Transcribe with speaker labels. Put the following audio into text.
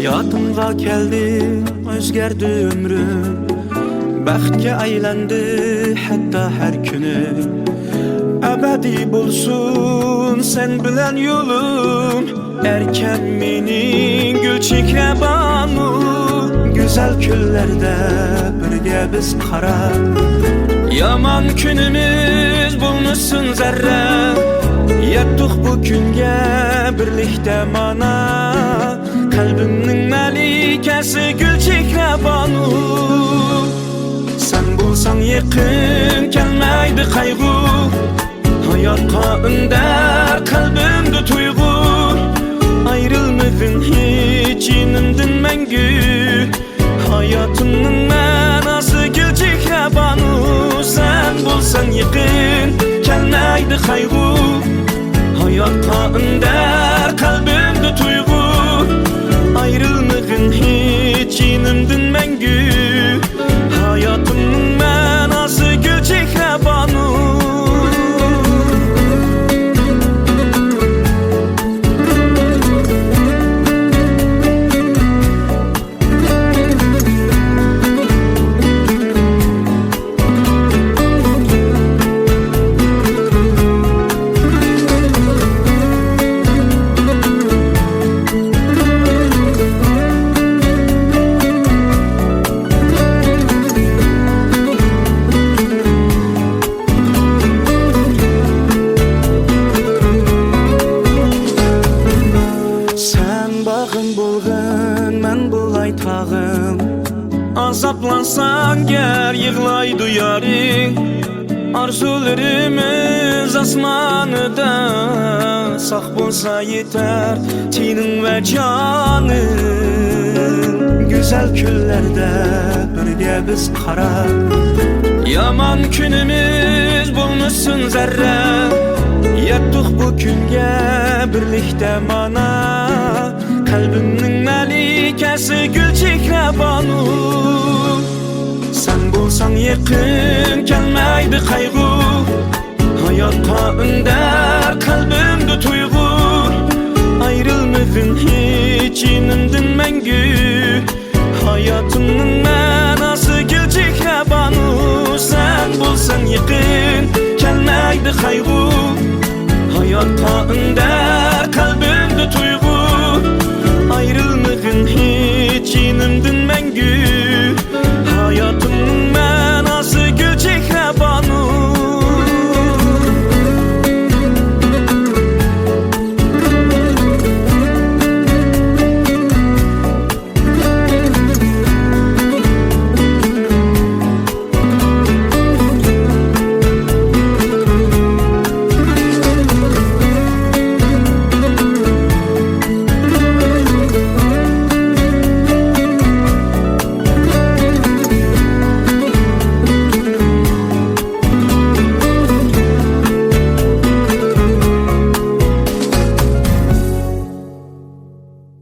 Speaker 1: Hayatımga keldi, özgerdi ömrüm. Baxtga aylendi hatta her günü. Ebedi bulsun sen bilen yolum. Erken menin gül çekrebanu. Güzel küllerde birge biz qara. Yaman günümüz bulmuşsun zerre. Yettik bu günge birlikte mana. Kalbimnin melikesi gül çekrebanu. Sen bulsan yakın gelmeydi kaygı. Hayatqa ünder kalbimde tuygu. Ayrılmadın hiç inindin mengü. Hayatımın manası gül çekrebanu. Sen bulsan yakın gelmeydi kaygı. Hayatqa ünder kalbimde tuygu. Ayrılmadın hiç inindin mengü. Hayatımın manası gül çekrebanu. Azaplansan ger yığlay duyarın. Arzularımız asmanıda. Sağ bulsa yeter tinin ve canın. Güzel küllerde birge biz qara. Yaman günümüz bulmuşsun zerre. Yettik bu günge birlikte mana. Kalbimnin melikesi gül çekrebanu. Sen bulsan yakın gelmeydi kaygı. Hayatqa ünder kalbimde tuygu. Ayrılmadın hiç inindin mengü. Hayatımın manası gül çekrebanu. Sen bulsan yakın gelmeydi kaygı. Hayatqa ünder kalbimde